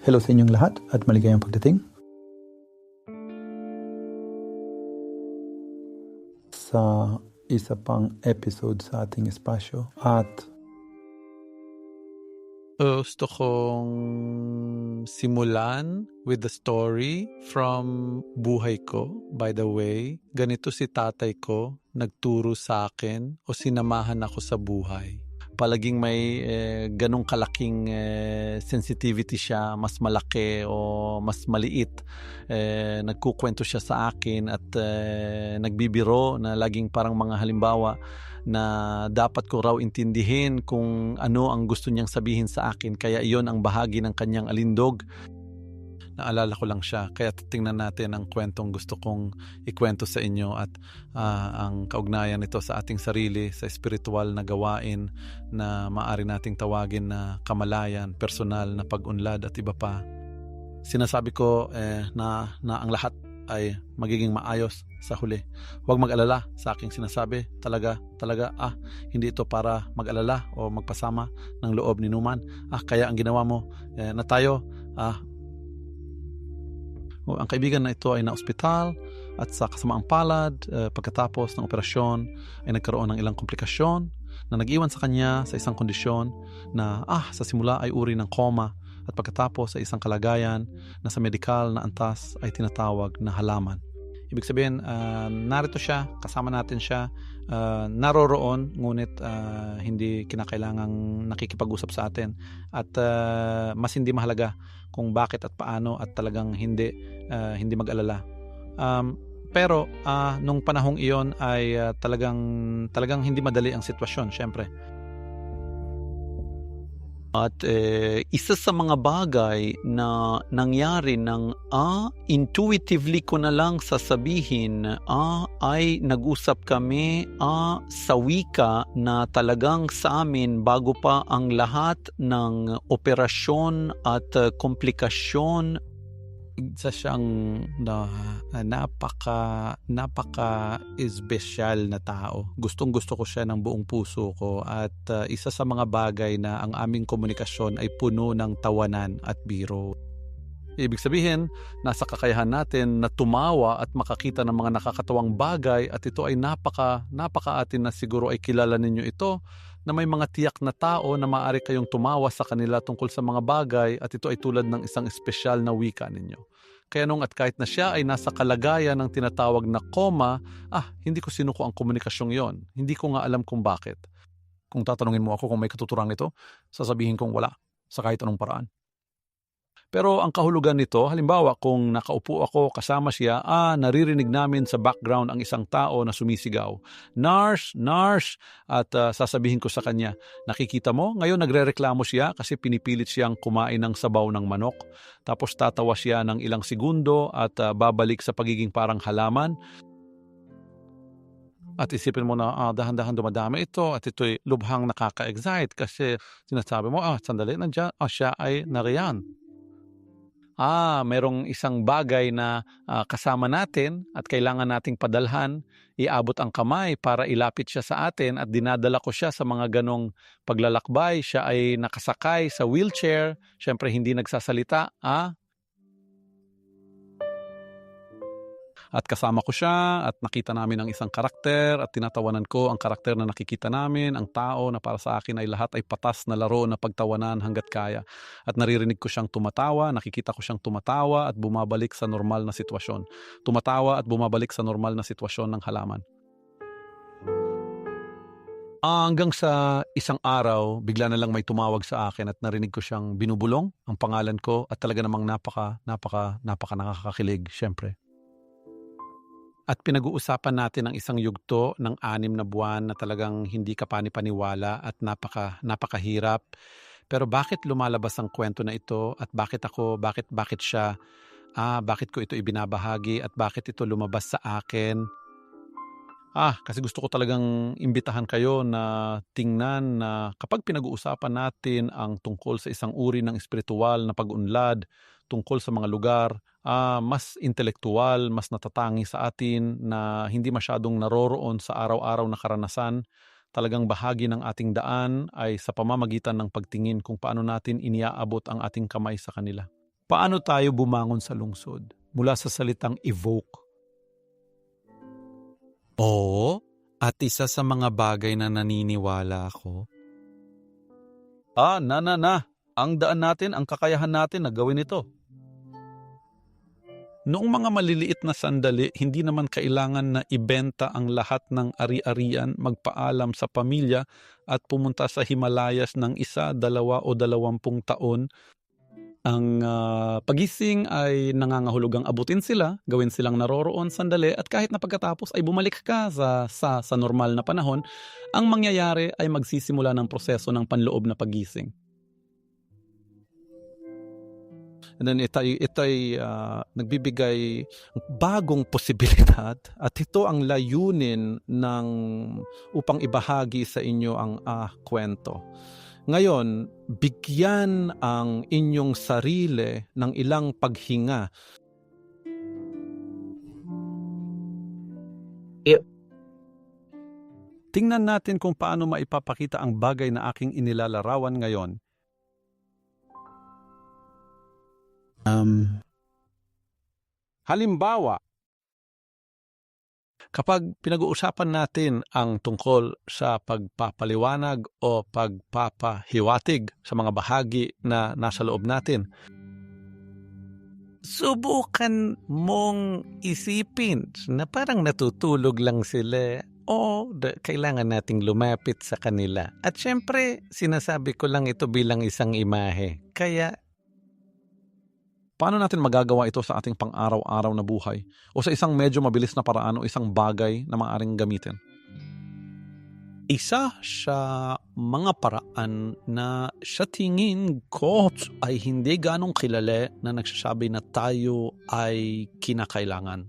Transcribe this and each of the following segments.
Hello sa inyong lahat at maligayang pagdating sa isa pang episode sa ating espasyo at gusto kong simulan with the story from buhay ko. By the way, ganito si tatay ko nagturo sa akin o sinamahan ako sa buhay. Palaging may ganong kalaking sensitivity siya, mas malaki o mas maliit. Nagkukwento siya sa akin at nagbibiro na laging parang mga halimbawa na dapat ko raw intindihin kung ano ang gusto niyang sabihin sa akin. Kaya iyon ang bahagi ng kanyang alindog. Naalala ko lang siya. Kaya tingnan natin ang kwentong gusto kong ikwento sa inyo at ang kaugnayan nito sa ating sarili, sa spiritual na gawain na maaari nating tawagin na kamalayan, personal na pag-unlad at iba pa. Sinasabi ko na ang lahat ay magiging maayos sa huli. Huwag mag-alala sa aking sinasabi. Talaga, hindi ito para mag-alala o magpasama ng loob ni Numan. Kaya ang ginawa mo na tayo, ang kaibigan na ito ay na-ospital at sa kasamaang palad, pagkatapos ng operasyon ay nagkaroon ng ilang komplikasyon na nag-iwan sa kanya sa isang kondisyon na sa simula ay uri ng coma at pagkatapos sa isang kalagayan na sa medikal na antas ay tinatawag na halaman. Ibig sabihin, narito siya, kasama natin siya, naroroon, ngunit hindi kinakailangang nakikipag-usap sa atin at mas hindi mahalaga kung bakit at paano at talagang hindi mag-alala. Pero nung panahong iyon ay talagang hindi madali ang sitwasyon, syempre. At isa sa mga bagay na nangyari ng intuitively ko na lang sasabihin ay nag-usap kami sa wika na talagang sa amin bago pa ang lahat ng operasyon at komplikasyon. Isa siyang napaka-espesyal na tao. Gustong-gusto ko siya ng buong puso ko at isa sa mga bagay na ang aming komunikasyon ay puno ng tawanan at biro. Ibig sabihin, nasa kakayahan natin na tumawa at makakita ng mga nakakatawang bagay at ito ay napaka-atin na siguro ay kilala ninyo ito na may mga tiyak na tao na maaari kayong tumawa sa kanila tungkol sa mga bagay at ito ay tulad ng isang espesyal na wika ninyo. Kaya kahit na siya ay nasa kalagayan ng tinatawag na coma, hindi ko sinuko ang komunikasyong yon. Hindi ko nga alam kung bakit. Kung tatanungin mo ako kung may katuturang ito, sasabihin kong wala sa kahit anong paraan. Pero ang kahulugan nito, halimbawa kung nakaupo ako kasama siya, naririnig namin sa background ang isang tao na sumisigaw, "Nurse, nurse!" At sasabihin ko sa kanya, nakikita mo, ngayon nagrereklamo siya kasi pinipilit siyang kumain ng sabaw ng manok. Tapos tatawa siya ng ilang segundo at babalik sa pagiging parang halaman. At isipin mo na dahan-dahan dumadami ito at ito'y lubhang nakaka-excite kasi sinasabi mo, sandali, nandiyan, siya ay nariyan. Merong isang bagay na kasama natin at kailangan nating padalhan, iabot ang kamay para ilapit siya sa atin at dinadala ko siya sa mga ganong paglalakbay. Siya ay nakasakay sa wheelchair, syempre hindi nagsasalita. At kasama ko siya at nakita namin ang isang karakter at tinatawanan ko ang karakter na nakikita namin, ang tao na para sa akin ay lahat ay patas na laro na pagtawanan hanggat kaya. At naririnig ko siyang tumatawa, nakikita ko siyang tumatawa at bumabalik sa normal na sitwasyon. Tumatawa at bumabalik sa normal na sitwasyon ng halaman. Hanggang sa isang araw, bigla na lang may tumawag sa akin at narinig ko siyang binubulong ang pangalan ko at talaga namang napaka nakakakilig, syempre. At pinag-uusapan natin ang isang yugto ng 6 na buwan na talagang hindi ka panipaniwala at napakahirap. Pero bakit lumalabas ang kwento na ito at bakit siya, bakit ko ito ibinabahagi at bakit ito lumabas sa akin? Kasi gusto ko talagang imbitahan kayo na tingnan na kapag pinag-uusapan natin ang tungkol sa isang uri ng espiritual na pag-unlad, tungkol sa mga lugar, mas intelektual, mas natatangi sa atin na hindi masyadong naroroon sa araw-araw na karanasan. Talagang bahagi ng ating daan ay sa pamamagitan ng pagtingin kung paano natin iniaabot ang ating kamay sa kanila. Paano tayo bumangon sa lungsod? Mula sa salitang evoke. Oo, at isa sa mga bagay na naniniwala ako. Ang daan natin, ang kakayahan natin na gawin ito. Noong mga maliliit na sandali, hindi naman kailangan na ibenta ang lahat ng ari-arian, magpaalam sa pamilya at pumunta sa Himalayas ng 1, 2 o 20 taon. Ang pagising ay nangangahulugang abutin sila, gawin silang naroroon sandali at kahit na pagkatapos ay bumalik ka sa normal na panahon, ang mangyayari ay magsisimula ng proseso ng panloob na pagising. And then ito ay nagbibigay bagong posibilidad at ito ang layunin upang ibahagi sa inyo ang kwento. Ngayon, bigyan ang inyong sarili ng ilang paghinga. Tingnan natin kung paano maipapakita ang bagay na aking inilalarawan ngayon. Halimbawa, kapag pinag-uusapan natin ang tungkol sa pagpapaliwanag o pagpapahiwatig sa mga bahagi na nasa loob natin, subukan mong isipin na parang natutulog lang sila o kailangan nating lumapit sa kanila. At syempre, sinasabi ko lang ito bilang isang imahe. Kaya, paano natin magagawa ito sa ating pang-araw-araw na buhay? O sa isang medyo mabilis na paraan o isang bagay na maaaring gamitin? Isa sa mga paraan na sa tingin ko ay hindi ganong kilala na nagsasabi na tayo ay kinakailangan.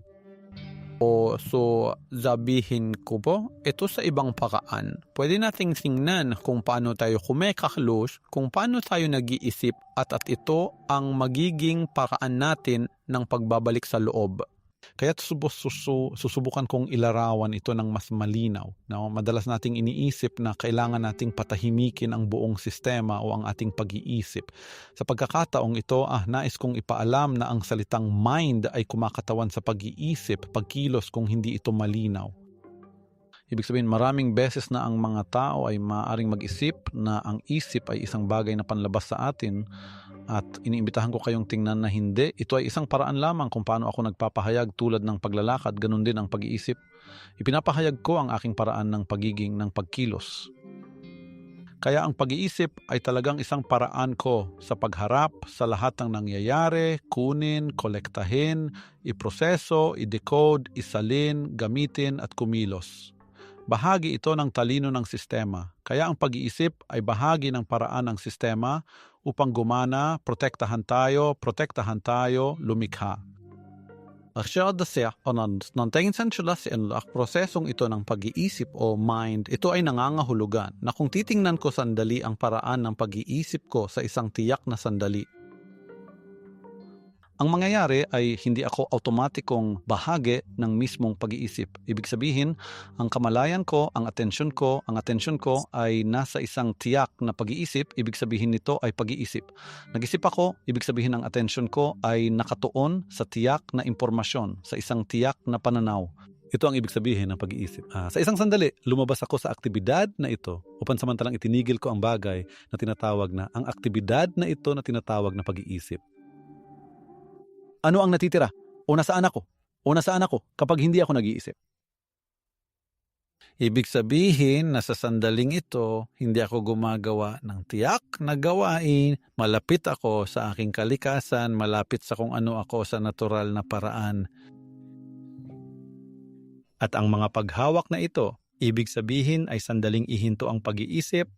So, sabihin ko po, ito sa ibang paraan. Pwede nating tingnan kung paano tayo kumekaklos, kung paano tayo nag-iisip at ito ang magiging paraan natin ng pagbabalik sa loob. Kaya susubukan kong ilarawan ito ng mas malinaw. Madalas nating iniisip na kailangan nating patahimikin ang buong sistema o ang ating pag-iisip. Sa pagkakataong ito, nais kong ipaalam na ang salitang mind ay kumakatawan sa pag-iisip, pagkilos kung hindi ito malinaw. Ibig sabihin, maraming beses na ang mga tao ay maaaring mag-isip na ang isip ay isang bagay na panlabas sa atin. At iniimbitahan ko kayong tingnan na hindi. Ito ay isang paraan lamang kung paano ako nagpapahayag tulad ng paglalakad, ganun din ang pag-iisip. Ipinapahayag ko ang aking paraan ng pagkilos. Kaya ang pag-iisip ay talagang isang paraan ko sa pagharap sa lahat ng nangyayari, kunin, kolektahin, iproseso, i-decode, isalin, gamitin at kumilos. Bahagi ito ng talino ng sistema. Kaya ang pag-iisip ay bahagi ng paraan ng sistema upang gumana, protektahan tayo, lumikha. Nang tingin sila ang prosesong ito ng pag-iisip o mind, ito ay nangangahulugan na kung titingnan ko sandali ang paraan ng pag-iisip ko sa isang tiyak na sandali, ang mangyayari ay hindi ako automatikong bahagi ng mismong pag-iisip. Ibig sabihin, ang kamalayan ko, ang atensyon ko ay nasa isang tiyak na pag-iisip. Ibig sabihin nito ay pag-iisip. Nag-isip ako, ibig sabihin ang atensyon ko ay nakatuon sa tiyak na impormasyon, sa isang tiyak na pananaw. Ito ang ibig sabihin ng pag-iisip. Sa isang sandali, lumabas ako sa aktibidad na ito upang samantalang itinigil ko ang bagay na tinatawag na ang aktibidad na ito na tinatawag na pag-iisip. Ano ang natitira? O nasaan ako kapag hindi ako nag-iisip? Ibig sabihin na sa sandaling ito, hindi ako gumagawa ng tiyak na gawain, malapit ako sa aking kalikasan, malapit sa kung ano ako sa natural na paraan. At ang mga paghawak na ito, ibig sabihin ay sandaling ihinto ang pag-iisip,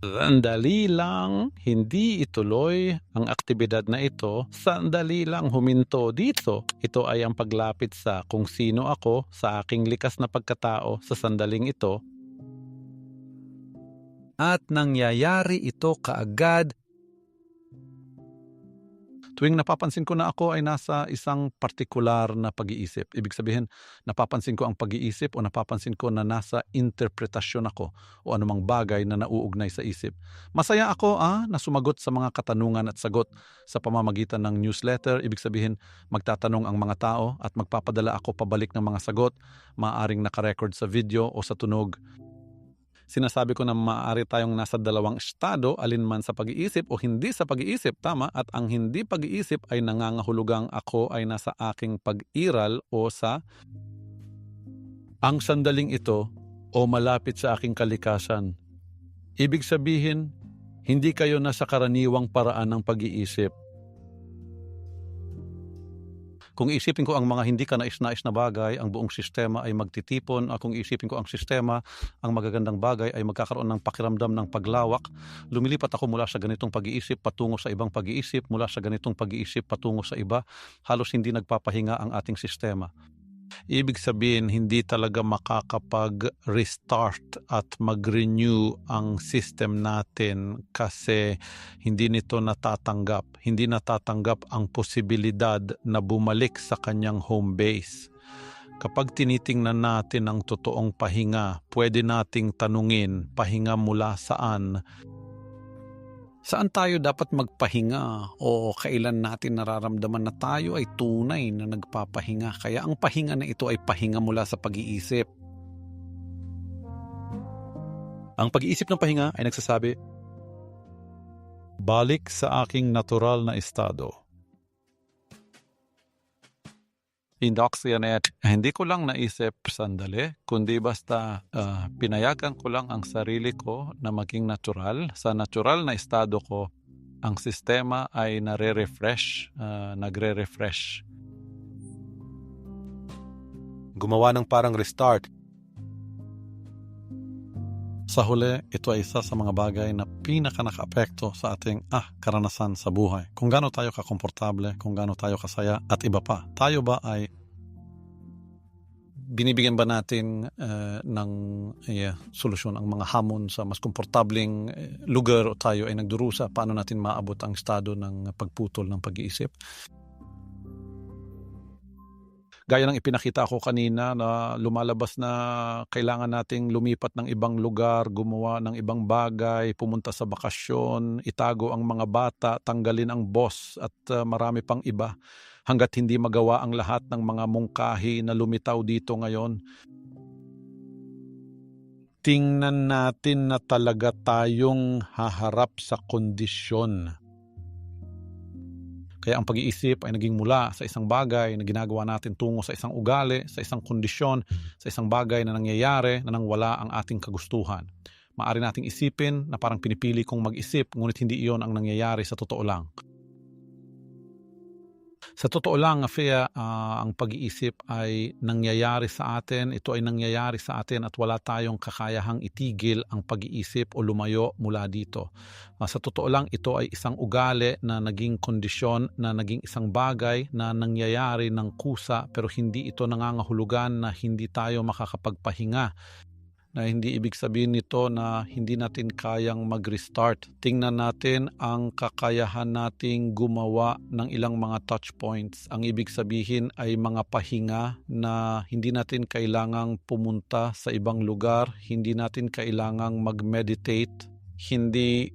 sandali lang hindi ituloy ang aktibidad na ito, sandali lang huminto dito. Ito ay ang paglapit sa kung sino ako sa aking likas na pagkatao sa sandaling ito. At nangyayari ito kaagad. Tuwing napapansin ko na ako ay nasa isang partikular na pag-iisip, ibig sabihin, napapansin ko ang pag-iisip o napapansin ko na nasa interpretasyon ako o anumang bagay na nauugnay sa isip. Masaya ako na sumagot sa mga katanungan at sagot sa pamamagitan ng newsletter. Ibig sabihin, magtatanong ang mga tao at magpapadala ako pabalik ng mga sagot, maaaring nakarecord sa video o sa tunog. Sinasabi ko na maaari tayong nasa dalawang estado, alinman sa pag-iisip o hindi sa pag-iisip, tama? At ang hindi pag-iisip ay nangangahulugang ako ay nasa aking pag-iral o sa ang sandaling ito o malapit sa aking kalikasan. Ibig sabihin, hindi kayo nasa karaniwang paraan ng pag-iisip. Kung isipin ko ang mga hindi ka nais-nais na bagay, ang buong sistema ay magtitipon. Kung isipin ko ang sistema, ang magagandang bagay ay magkakaroon ng pakiramdam ng paglawak. Lumilipat ako mula sa ganitong pag-iisip patungo sa ibang pag-iisip, mula sa ganitong pag-iisip patungo sa iba. Halos hindi nagpapahinga ang ating sistema. Ibig sabihin, hindi talaga makakapag-restart at mag-renew ang system natin kasi hindi nito natatanggap. Hindi natatanggap ang posibilidad na bumalik sa kanyang home base. Kapag tinitingnan natin ang totoong pahinga, pwede nating tanungin, pahinga mula saan? Saan tayo dapat magpahinga o kailan natin nararamdaman na tayo ay tunay na nagpapahinga? Kaya ang pahinga na ito ay pahinga mula sa pag-iisip. Ang pag-iisip ng pahinga ay nagsasabi, balik sa aking natural na estado. Hindi ko lang naisip sandali, kundi basta pinayagan ko lang ang sarili ko na maging natural. Sa natural na estado ko, ang sistema ay nagre-refresh. Gumawa ng parang restart. Sa huli, ito ay isa sa mga bagay na pinaka-naka-apekto sa ating karanasan sa buhay. Kung gaano tayo kakomportable, kung gaano tayo kasaya, at iba pa. Tayo ba ay binibigyan ba natin ng solusyon ang mga hamon sa mas komportableng lugar o tayo ay nagdurusa? Paano natin maabot ang estado ng pagputol ng pag-iisip? Gaya ng ipinakita ko kanina na lumalabas na kailangan nating lumipat ng ibang lugar, gumawa ng ibang bagay, pumunta sa bakasyon, itago ang mga bata, tanggalin ang boss at marami pang iba hanggat hindi magawa ang lahat ng mga mungkahi na lumitaw dito ngayon. Tingnan natin na talaga tayong haharap sa kondisyon. Kaya ang pag-iisip ay naging mula sa isang bagay na ginagawa natin tungo sa isang ugali, sa isang kondisyon, sa isang bagay na nangyayari na nang wala ang ating kagustuhan. Maaari nating isipin na parang pinipili kong mag-isip, ngunit hindi iyon ang nangyayari sa totoo lang. Sa totoo lang, Afia, ang pag-iisip ay nangyayari sa atin. Ito ay nangyayari sa atin at wala tayong kakayahang itigil ang pag-iisip o lumayo mula dito. Sa totoo lang, ito ay isang ugali na naging kondisyon, na naging isang bagay na nangyayari ng kusa, pero hindi ito nangangahulugan na hindi tayo makakapagpahinga. Na hindi ibig sabihin nito na hindi natin kayang mag-restart. Tingnan natin ang kakayahan nating gumawa ng ilang mga touch points. Ang ibig sabihin ay mga pahinga na hindi natin kailangang pumunta sa ibang lugar, hindi natin kailangang mag-meditate, hindi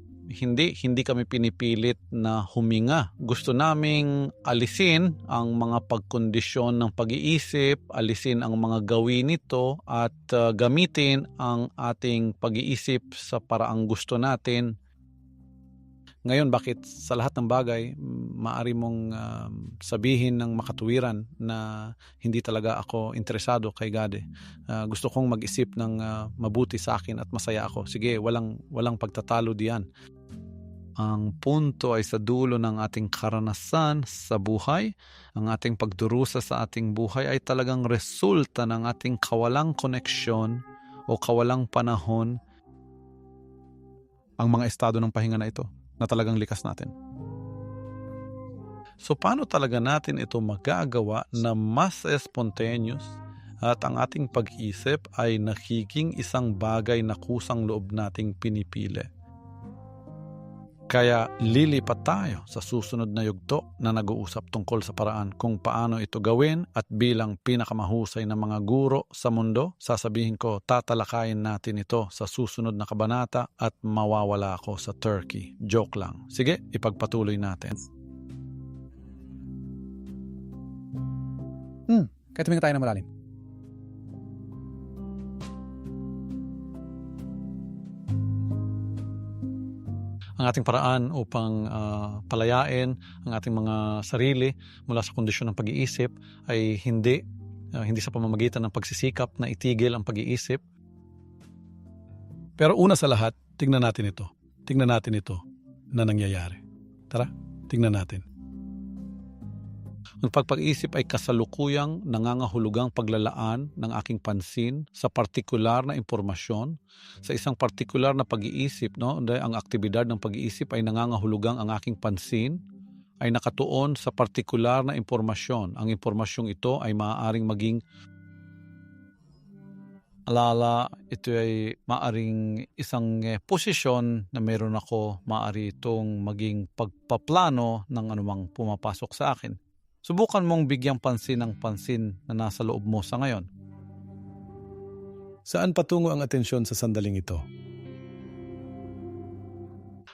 kami pinipilit na huminga. Gusto naming alisin ang mga pagkondisyon ng pag-iisip, alisin ang mga gawin nito at gamitin ang ating pag-iisip sa paraang gusto natin. Ngayon, bakit sa lahat ng bagay, maaari mong sabihin ng makatuwiran na hindi talaga ako interesado kay God. Gusto kong mag-isip ng mabuti sa akin at masaya ako. Sige, walang pagtatalo diyan. Ang punto ay sa dulo ng ating karanasan sa buhay. Ang ating pagdurusa sa ating buhay ay talagang resulta ng ating kawalang koneksyon o kawalang panahon ang mga estado ng pahinga na ito na talagang likas natin. So paano talaga natin ito magagawa na mas spontaneous at ang ating pag-isip ay nakiking isang bagay na kusang loob nating pinipili? Kaya lilipat tayo sa susunod na yugto na nag-uusap tungkol sa paraan kung paano ito gawin at bilang pinakamahusay na mga guro sa mundo, sasabihin ko tatalakayin natin ito sa susunod na kabanata at mawawala ako sa Turkey. Joke lang. Sige, ipagpatuloy natin. Kaya tumingin tayo na malalim. Ang ating paraan upang palayain ang ating mga sarili mula sa kondisyon ng pag-iisip ay hindi sa pamamagitan ng pagsisikap na itigil ang pag-iisip. Pero una sa lahat, tingnan natin ito. Tingnan natin ito na nangyayari. Tara, tingnan natin. Ang pag-iisip ay kasalukuyang nangangahulugang paglalaan ng aking pansin sa partikular na impormasyon, sa isang partikular na pag-iisip, no? Ang aktibidad ng pag-iisip ay nangangahulugang ang aking pansin ay nakatuon sa partikular na impormasyon. Ang impormasyong ito ay maaaring maging ito ay maaaring isang posisyon na meron ako, maaari itong maging pagpaplano ng anumang pumapasok sa akin. Subukan mong bigyang pansin ang pansin na nasa loob mo sa ngayon. Saan patungo ang atensyon sa sandaling ito?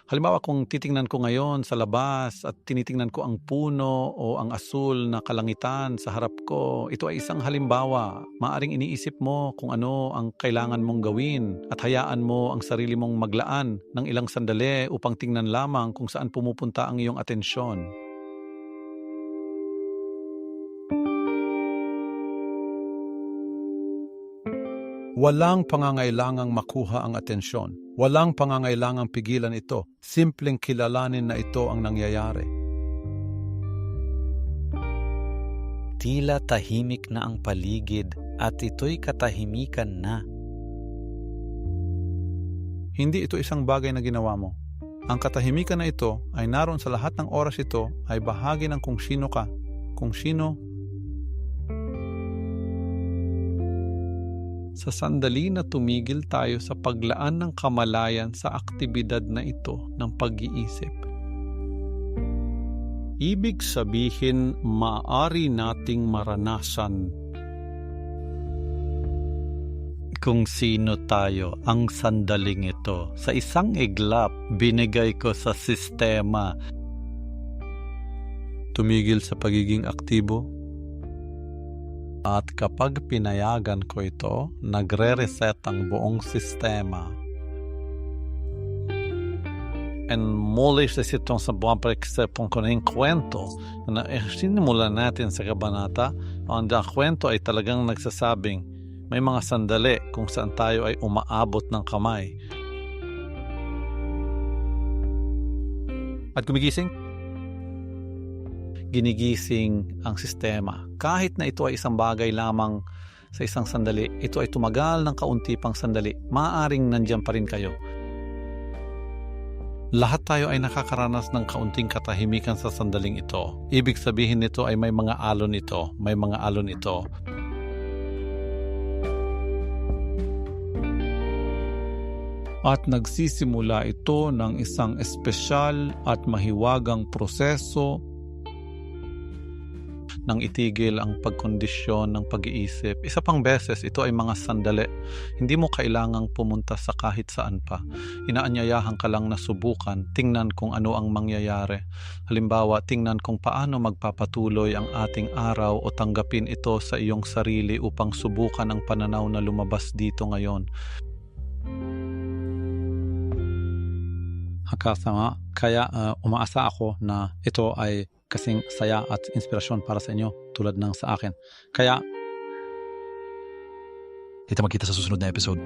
Halimbawa kung titingnan ko ngayon sa labas at tinitingnan ko ang puno o ang asul na kalangitan sa harap ko, ito ay isang halimbawa. Maaring iniisip mo kung ano ang kailangan mong gawin at hayaan mo ang sarili mong maglaan ng ilang sandali upang tingnan lamang kung saan pumupunta ang iyong atensyon. Walang pangangailangang makuha ang atensyon. Walang pangangailangang pigilan ito. Simpleng kilalanin na ito ang nangyayari. Tila tahimik na ang paligid at ito'y katahimikan na. Hindi ito isang bagay na ginawa mo. Ang katahimikan na ito ay naroon sa lahat ng oras ito ay bahagi ng kung sino ka, kung sino. Sa sandali na tumigil tayo sa paglaan ng kamalayan sa aktibidad na ito ng pag-iisip. Ibig sabihin, maaari nating maranasan kung sino tayo ang sandaling ito. Sa isang iglap, binigay ko sa sistema. Tumigil sa pagiging aktibo. At kapag pinayagan ko ito, nagre-reset ang buong sistema. And muli sa sitong sa buong pag-isipon ko na yung kwento na sinimulan natin sa kabanata, ang kwento ay talagang nagsasabing may mga sandali kung saan tayo ay umaabot ng kamay. At gumigising? Ginigising ang sistema. Kahit na ito ay isang bagay lamang sa isang sandali, ito ay tumagal ng kaunti pang sandali, maaaring nandiyan pa rin kayo. Lahat tayo ay nakakaranas ng kaunting katahimikan sa sandaling ito. Ibig sabihin nito ay may mga alon ito, may mga alon ito. At nagsisimula ito ng isang espesyal at mahiwagang proseso nang itigil ang pagkondisyon ng pag-iisip. Isa pang beses, ito ay mga sandali. Hindi mo kailangang pumunta sa kahit saan pa. Inaanyayahan ka lang na subukan, tingnan kung ano ang mangyayari. Halimbawa, tingnan kung paano magpapatuloy ang ating araw o tanggapin ito sa iyong sarili upang subukan ang pananaw na lumabas dito ngayon. Kaya umaasa ako na ito ay kasing saya at inspirasyon para sa inyo tulad ng sa akin. Kaya kita magkita sa susunod na episode.